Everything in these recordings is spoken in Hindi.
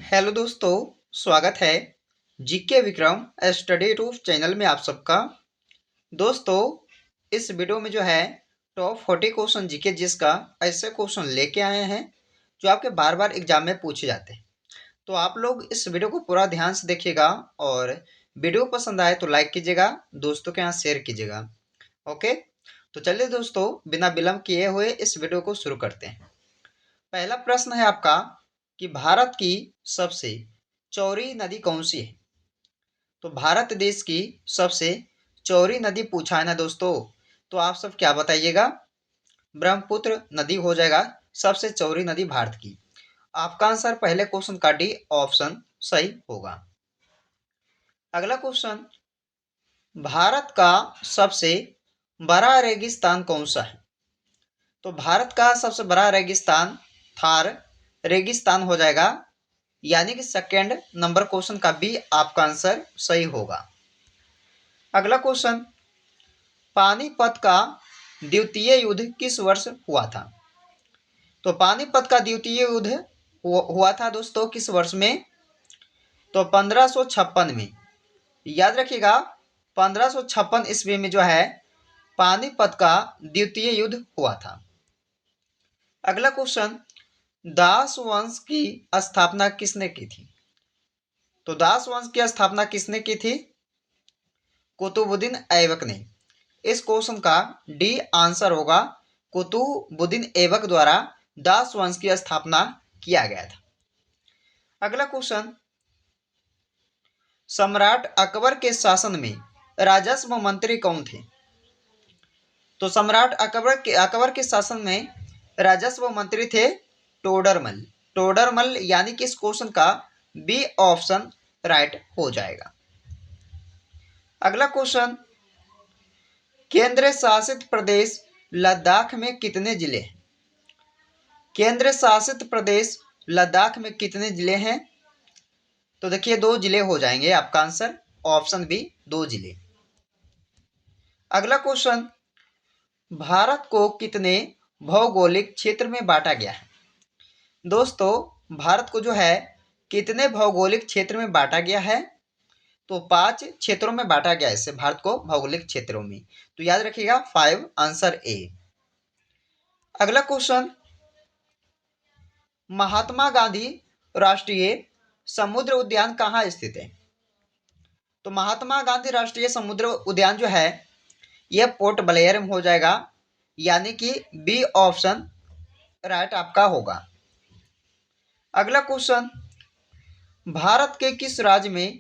हेलो दोस्तों, स्वागत है GK Vikram study roof channel में आप सबका। दोस्तों, इस वीडियो में जो है टॉप 40 क्वेश्चन जीके जिसका ऐसे क्वेश्चन लेके आए हैं जो आपके बार बार एग्जाम में पूछे जाते हैं। तो आप लोग इस वीडियो को पूरा ध्यान से देखिएगा और वीडियो पसंद आए तो लाइक कीजिएगा, दोस्तों के यहाँ शेयर कीजिएगा। ओके, तो चलिए दोस्तों, बिना विलंब किए हुए इस वीडियो को शुरू करते हैं। पहला प्रश्न है आपका कि भारत की सबसे चौड़ी नदी कौन सी है। तो भारत देश की सबसे चौड़ी नदी पूछा है ना दोस्तों, तो आप सब क्या बताइएगा? ब्रह्मपुत्र नदी हो जाएगा सबसे चौड़ी नदी भारत की। आपका आंसर पहले क्वेश्चन का डी ऑप्शन सही होगा। अगला क्वेश्चन, भारत का सबसे बड़ा रेगिस्तान कौन सा है। तो भारत का सबसे बड़ा रेगिस्तान थार रेगिस्तान हो जाएगा, यानी कि सेकेंड नंबर क्वेश्चन का भी आपका आंसर सही होगा। अगला क्वेश्चन, पानीपत का द्वितीय युद्ध किस वर्ष हुआ था। तो पानीपत का द्वितीय युद्ध हुआ था दोस्तों किस वर्ष में? तो 1556 में। याद रखिएगा, 1556 ईस्वी में जो है पानीपत का द्वितीय युद्ध हुआ था। अगला क्वेश्चन, दास वंश की स्थापना किसने की थी। तो दास वंश की स्थापना किसने की थी? कुतुबुद्दीन ऐबक ने। इस क्वेश्चन का डी आंसर होगा, कुतुबुद्दीन ऐबक द्वारा दास वंश की स्थापना किया गया था। अगला क्वेश्चन, सम्राट अकबर के शासन में राजस्व मंत्री कौन थे। तो सम्राट अकबर के शासन में राजस्व मंत्री थे टोडरमल। टोडरमल, यानी कि इस क्वेश्चन का बी ऑप्शन राइट हो जाएगा। अगला क्वेश्चन, केंद्र शासित प्रदेश लद्दाख में कितने जिले हैं। केंद्र शासित प्रदेश लद्दाख में कितने जिले हैं? तो देखिए 2 जिले हो जाएंगे आपका आंसर, ऑप्शन बी 2 जिले। अगला क्वेश्चन, भारत को कितने भौगोलिक क्षेत्र में बांटा गया है। दोस्तों, भारत को जो है कितने भौगोलिक क्षेत्र में बांटा गया है? तो 5 क्षेत्रों में बांटा गया है इसे, भारत को भौगोलिक क्षेत्रों में। तो याद रखिएगा 5 आंसर ए। अगला क्वेश्चन, महात्मा गांधी राष्ट्रीय समुद्र उद्यान कहाँ स्थित है। तो महात्मा गांधी राष्ट्रीय समुद्र उद्यान जो है यह पोर्ट ब्लेयर में हो जाएगा, यानी कि बी ऑप्शन राइट आपका होगा। अगला क्वेश्चन, भारत के किस राज्य में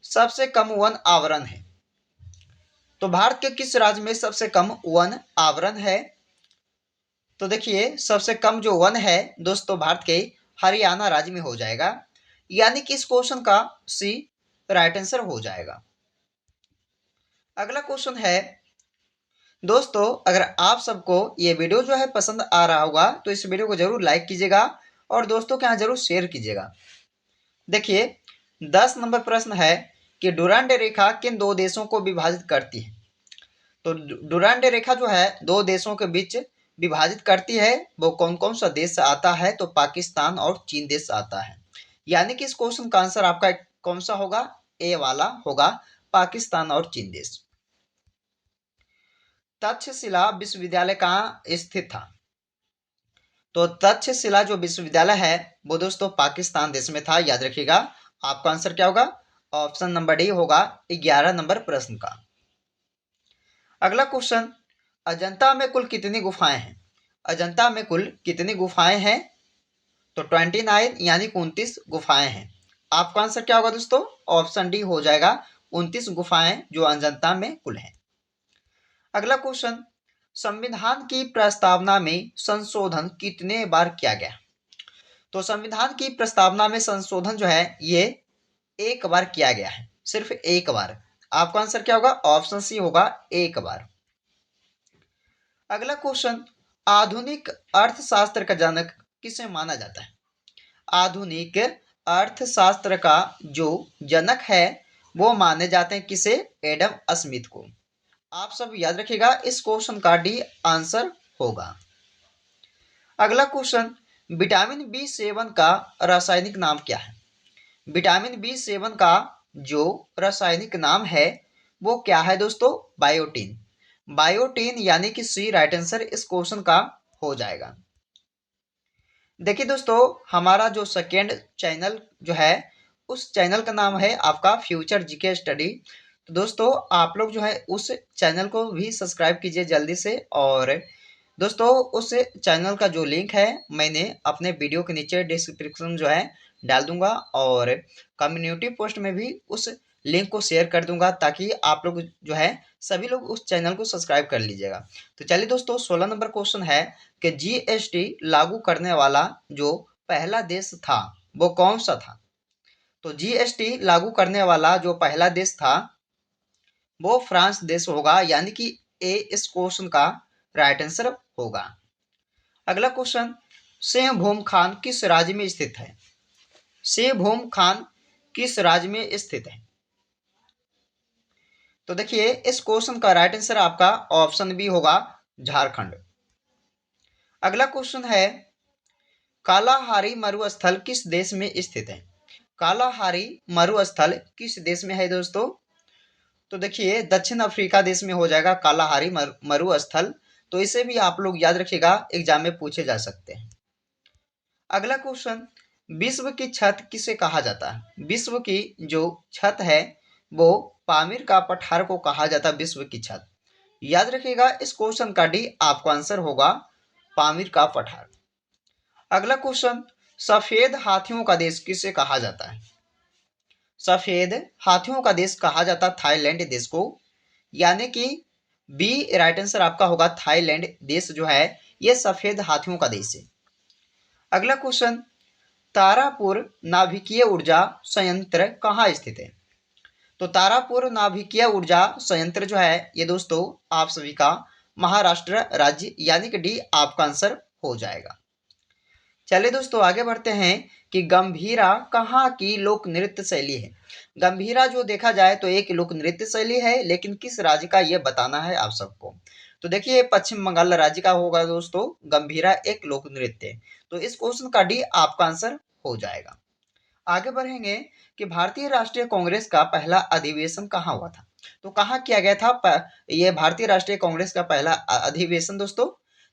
सबसे कम वन आवरण है। तो भारत के किस राज्य में सबसे कम वन आवरण है? तो देखिए सबसे कम जो वन है दोस्तों भारत के हरियाणा राज्य में हो जाएगा, यानी कि इस क्वेश्चन का सी राइट आंसर हो जाएगा। अगला क्वेश्चन है दोस्तों, अगर आप सबको ये वीडियो जो है पसंद आ रहा होगा तो इस वीडियो को जरूर लाइक कीजिएगा और दोस्तों के यहाँ जरूर शेयर कीजिएगा। देखिए 10 नंबर प्रश्न है कि डुरांड रेखा किन 2 देशों को विभाजित करती है। तो डुरांड रेखा जो है 2 देशों के बीच विभाजित करती है, वो कौन कौन सा देश आता है? तो पाकिस्तान और चीन देश आता है, यानी कि इस क्वेश्चन का आंसर आपका कौन सा होगा? ए वाला होगा, पाकिस्तान और चीन देश। तक्षशिला विश्वविद्यालय कहाँ स्थित था। तो तक्षशिला जो विश्वविद्यालय है वो दोस्तों पाकिस्तान देश में था, याद रखिएगा। आपका आंसर क्या होगा? ऑप्शन नंबर डी होगा 11 नंबर प्रश्न का। अगला क्वेश्चन, अजंता में कुल कितनी गुफाएं हैं। अजंता में कुल कितनी गुफाएं हैं? तो 29 यानी 29 गुफाएं हैं। आपका आंसर क्या होगा दोस्तों? ऑप्शन डी हो जाएगा, 29 गुफाएं जो अजंता में कुल हैं। अगला क्वेश्चन, संविधान की प्रस्तावना में संशोधन कितने बार किया गया। तो संविधान की प्रस्तावना में संशोधन जो है ये एक बार किया गया है, सिर्फ एक बार। आपका आंसर क्या होगा? ऑप्शन सी होगा, एक बार। अगला क्वेश्चन, आधुनिक अर्थशास्त्र का जनक किसे माना जाता है। आधुनिक अर्थशास्त्र का जो जनक है वो माने जाते हैं किसे? एडम स्मिथ को। आप सब याद रखिएगा, इस क्वेश्चन का डी आंसर होगा। अगला क्वेश्चन, विटामिन बी 7 का रासायनिक नाम क्या है? विटामिन बी 7 का जो रासायनिक नाम है वो क्या है दोस्तों? बायोटीन। बायोटीन यानी कि सी राइट आंसर इस क्वेश्चन का हो जाएगा। देखिए दोस्तों, हमारा जो सेकेंड चैनल जो है उस चैनल का नाम है आपका फ्यूचर जीके स्टडी। तो दोस्तों आप लोग जो है उस चैनल को भी सब्सक्राइब कीजिए जल्दी से। और दोस्तों उस चैनल का जो लिंक है मैंने अपने वीडियो के नीचे डिस्क्रिप्शन जो है डाल दूंगा, और कम्युनिटी पोस्ट में भी उस लिंक को शेयर कर दूंगा, ताकि आप लोग जो है सभी लोग उस चैनल को सब्सक्राइब कर लीजिएगा। तो चलिए दोस्तों, 16 नंबर क्वेश्चन है कि जीएसटी लागू करने वाला जो पहला देश था वो कौन सा था? तो जीएसटी लागू करने वाला जो पहला देश था वो फ्रांस देश होगा, यानी कि ए इस क्वेश्चन का राइट आंसर होगा। अगला क्वेश्चन, सिंहभूम खान किस राज्य में स्थित है? सिंहभूम खान किस राज्य में स्थित है? तो देखिए इस क्वेश्चन का राइट आंसर आपका ऑप्शन बी होगा, झारखंड। अगला क्वेश्चन है, कालाहारी मरुस्थल किस देश में स्थित है? कालाहारी मरुस्थल किस देश में है दोस्तों? तो देखिए दक्षिण अफ्रीका देश में हो जाएगा कालाहारी मरुस्थल। तो इसे भी आप लोग याद रखिएगा, एग्जाम में पूछे जा सकते हैं। अगला क्वेश्चन, विश्व की छत किसे कहा जाता है? विश्व की जो छत है वो पामीर का पठार को कहा जाता है विश्व की छत। याद रखिएगा इस क्वेश्चन का डी आपका आंसर होगा, पामीर का पठार। अगला क्वेश्चन, सफेद हाथियों का देश किसे कहा जाता है? सफेद हाथियों का देश कहा जाता थाईलैंड देश को, यानी कि बी राइट आंसर आपका होगा, थाईलैंड देश जो है ये सफेद हाथियों का देश है। अगला क्वेश्चन, तारापुर नाभिकीय ऊर्जा संयंत्र कहाँ स्थित है? तो तारापुर नाभिकीय ऊर्जा संयंत्र जो है ये दोस्तों आप सभी का महाराष्ट्र राज्य, यानी कि डी आपका आंसर हो जाएगा। चलिए दोस्तों आगे बढ़ते हैं कि गंभीरा कहाँ की लोक नृत्य शैली है? गंभीरा जो देखा जाए तो एक लोक नृत्य शैली है, लेकिन किस राज्य का ये बताना है आप सबको। तो देखिए पश्चिम बंगाल राज्य का होगा दोस्तों गंभीरा एक लोक नृत्य। तो इस क्वेश्चन का डी आपका आंसर हो जाएगा। आगे बढ़ेंगे कि भारतीय राष्ट्रीय कांग्रेस का पहला अधिवेशन कहाँ हुआ था? तो कहाँ किया गया था ये भारतीय राष्ट्रीय कांग्रेस का पहला अधिवेशन दोस्तों?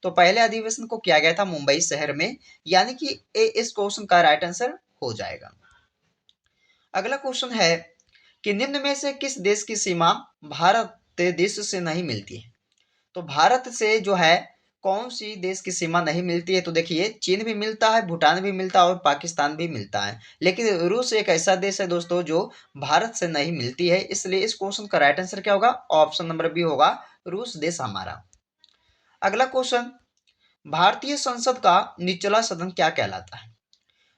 तो पहले अधिवेशन को किया गया था मुंबई शहर में, यानी कि ए इस क्वेश्चन का राइट आंसर हो जाएगा। अगला क्वेश्चन है कि निम्न में से किस देश की सीमा भारत देश से नहीं मिलती है? तो भारत से जो है कौन सी देश की सीमा नहीं मिलती है? तो देखिए चीन भी मिलता है, भूटान भी मिलता है और पाकिस्तान भी मिलता है, लेकिन रूस एक ऐसा देश है दोस्तों जो भारत से नहीं मिलती है, इसलिए इस क्वेश्चन का राइट आंसर क्या होगा? ऑप्शन नंबर बी होगा, रूस देश हमारा। अगला क्वेश्चन, भारतीय संसद का निचला सदन क्या कहलाता है?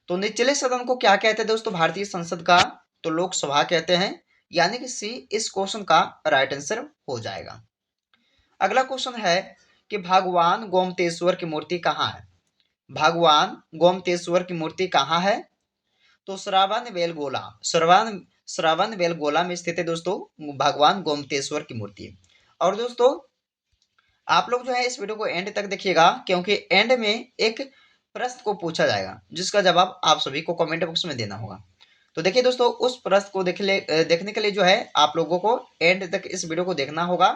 तो निचले सदन को क्या कहते हैं दोस्तों भारतीय संसद का? तो लोकसभा कहते हैं, यानी कि सी इस क्वेश्चन का राइट आंसर हो जाएगा। अगला क्वेश्चन है कि भगवान गोमतेश्वर की मूर्ति कहाँ है? भगवान गोमतेश्वर की मूर्ति कहाँ है? तो श्रावण बेलगोला, श्रावण बेलगोला में स्थित है दोस्तों भगवान गोमतेश्वर की मूर्ति। और दोस्तों आप लोग जो है इस वीडियो को एंड तक देखिएगा, क्योंकि एंड में एक प्रश्न को पूछा जाएगा जिसका जवाब आप सभी को कमेंट बॉक्स में देना होगा। तो देखिए दोस्तों उस प्रश्न को देखने के लिए जो है आप लोगों को एंड तक इस वीडियो को देखना होगा।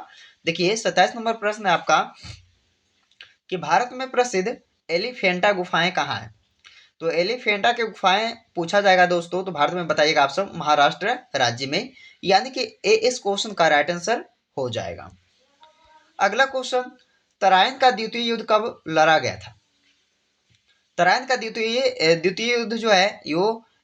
देखिए 27 नंबर प्रश्न है आपका कि भारत में प्रसिद्ध एलिफेंटा गुफाएं कहाँ है? तो एलिफेंटा की गुफाएं पूछा जाएगा दोस्तों, तो भारत में बताइएगा आप सब महाराष्ट्र राज्य में, यानी कि ए इस क्वेश्चन का राइट आंसर हो जाएगा। अगला क्वेश्चन, तराइन का द्वितीय युद्ध कब लड़ा गया था? तराइन का द्वितीय युद्ध जो है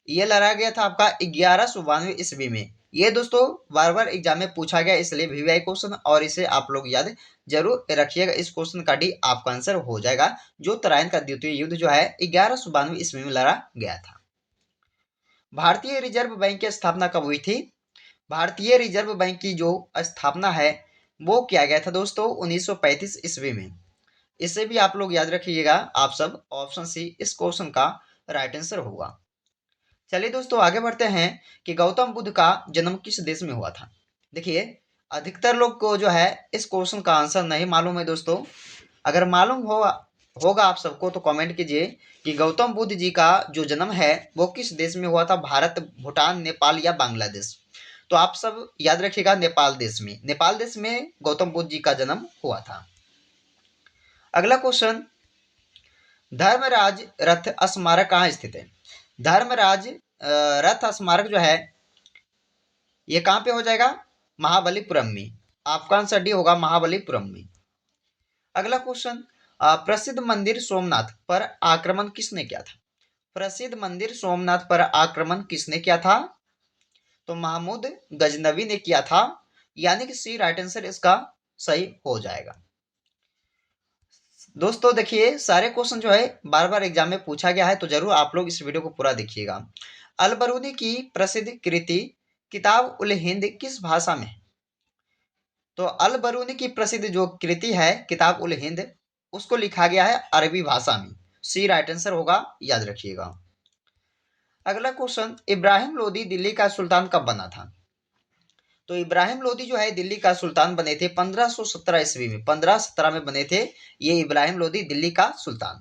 ये लड़ा गया था आपका 1192 ईस्वी में। ये दोस्तों बार बार एग्जाम में पूछा गया, इसलिए वीवीआई क्वेश्चन, और इसे आप लोग याद जरूर रखिएगा। इस क्वेश्चन का डी आपका आंसर हो जाएगा, जो तराइन का द्वितीय युद्ध जो है 1192 ईस्वी में लड़ा गया था। भारतीय रिजर्व बैंक की स्थापना कब हुई थी? भारतीय रिजर्व बैंक की जो स्थापना है वो किया गया था दोस्तों 1935 ईस्वी में। इसे भी आप लोग याद रखिएगा आप सब, ऑप्शन सी इस क्वेश्चन का राइट आंसर होगा। चलिए दोस्तों आगे बढ़ते हैं कि गौतम बुद्ध का जन्म किस देश में हुआ था? देखिए अधिकतर लोग को जो है इस क्वेश्चन का आंसर नहीं मालूम है दोस्तों। अगर मालूम हो होगा आप सबको तो कमेंट कीजिए कि गौतम बुद्ध जी का जो जन्म है वो किस देश में हुआ था, भारत, भूटान, नेपाल या बांग्लादेश। तो आप सब याद रखिएगा नेपाल देश में, नेपाल देश में गौतम बुद्ध जी का जन्म हुआ था। अगला क्वेश्चन, धर्मराज रथ स्मारक कहाँ स्थित है? धर्मराज रथ स्मारक जो है ये कहाँ पे हो जाएगा? महाबलीपुरम में। आपका आंसर डी होगा, महाबलीपुरम में। अगला क्वेश्चन, प्रसिद्ध मंदिर सोमनाथ पर आक्रमण किसने किया था? प्रसिद्ध मंदिर सोमनाथ पर आक्रमण किसने किया था? तो महमूद गजनवी ने किया था, यानी कि सी राइट आंसर इसका सही हो जाएगा। दोस्तों देखिए, सारे क्वेश्चन जो है बार बार एग्जाम में पूछा गया है, तो जरूर आप लोग इस वीडियो को पूरा देखिएगा। अल बरूनी की प्रसिद्ध कृति किताब उल हिंद किस भाषा में है? तो अल बरूनी की प्रसिद्ध जो कृति है किताब उल हिंद, उसको लिखा गया है अरबी भाषा में। सी राइट आंसर होगा, याद रखिएगा। अगला क्वेश्चन, इब्राहिम लोदी दिल्ली का सुल्तान कब बना था? तो इब्राहिम लोदी जो है दिल्ली का सुल्तान बने थे 1517 ईस्वी में, 1517 में बने थे ये इब्राहिम लोदी दिल्ली का सुल्तान।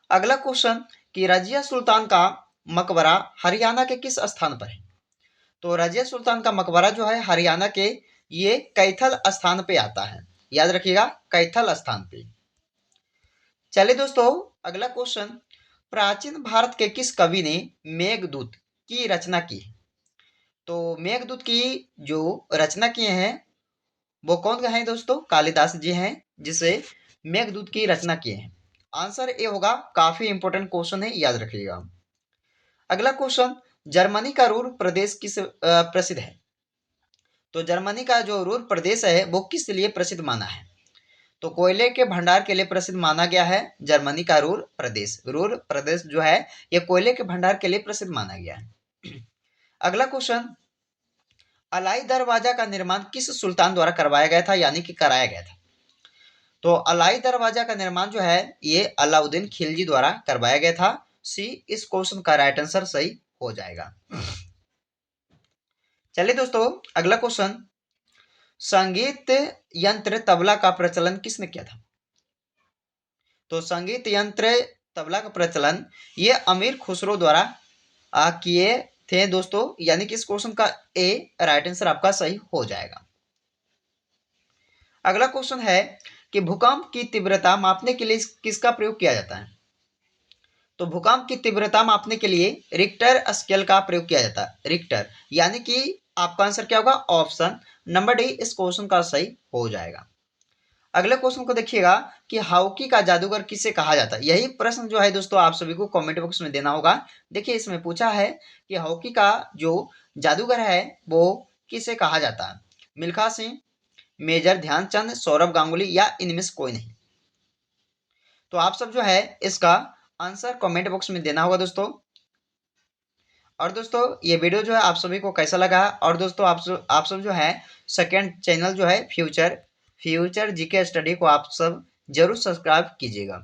अगला क्वेश्चन, कि रजिया सुल्तान का मकबरा हरियाणा के किस स्थान पर है? तो रजिया सुल्तान का मकबरा जो है हरियाणा के ये कैथल स्थान पे आता है, याद रखिएगा, कैथल स्थान पे। चलिए दोस्तों, अगला क्वेश्चन, प्राचीन भारत के किस कवि ने मेघदूत की रचना की? तो मेघदूत की जो रचना किए हैं वो कौन हैं दोस्तों? कालिदास जी हैं, जिसे मेघदूत की रचना किए हैं। आंसर ए होगा, काफी इंपॉर्टेंट क्वेश्चन है, याद रखिएगा। अगला क्वेश्चन, जर्मनी का रूर प्रदेश किस प्रसिद्ध है? तो जर्मनी का जो रूर प्रदेश है वो किस लिए प्रसिद्ध माना है? तो कोयले के भंडार के लिए प्रसिद्ध माना गया है जर्मनी का रूर प्रदेश। रूर प्रदेश जो है ये कोयले के भंडार के लिए प्रसिद्ध माना गया है। अगला क्वेश्चन, अलाई दरवाजा का निर्माण किस सुल्तान द्वारा करवाया गया था, यानी कि कराया गया था? तो अलाई दरवाजा का निर्माण जो है ये अलाउद्दीन खिलजी द्वारा करवाया गया था। सी इस क्वेश्चन का राइट आंसर सही हो जाएगा। चलिए दोस्तों, अगला क्वेश्चन, संगीत यंत्र तबला का प्रचलन किसने किया था? तो संगीत यंत्र तबला का प्रचलन ये अमीर खुसरो द्वारा किए थे दोस्तों, यानी कि इस क्वेश्चन का ए राइट आंसर आपका सही हो जाएगा। अगला क्वेश्चन है कि भूकंप की तीव्रता मापने के लिए किसका प्रयोग किया जाता है? तो भूकंप की तीव्रता मापने के लिए रिक्टर स्केल का प्रयोग किया जाता है, रिक्टर, यानी कि आपका आंसर क्या होगा? ऑप्शन नंबर डी इस क्वेश्चन का सही हो जाएगा। अगले क्वेश्चन को देखिएगा कि हॉकी का जादूगर किसे कहा जाता है? यही प्रश्न जो है दोस्तों आप सभी को कमेंट बॉक्स में देना होगा। देखिए इसमें पूछा है कि हॉकी का जो जादूगर है वो किसे कहा जाता है? मिल्खा सिंह, मेजर ध्यानचंद, सौरभ गांगुली या इनमें से कोई नहीं। तो आप सब जो है इसका आंसर कमेंट बॉक्स में देना होगा दोस्तों। और दोस्तों ये वीडियो जो है आप सभी को कैसा लगा? और दोस्तों आप सब जो है सेकंड चैनल जो है फ्यूचर जीके स्टडी को आप सब जरूर सब्सक्राइब कीजिएगा।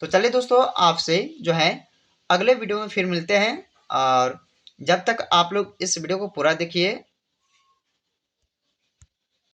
तो चलिए दोस्तों, आपसे जो है अगले वीडियो में फिर मिलते हैं, और जब तक आप लोग इस वीडियो को पूरा देखिए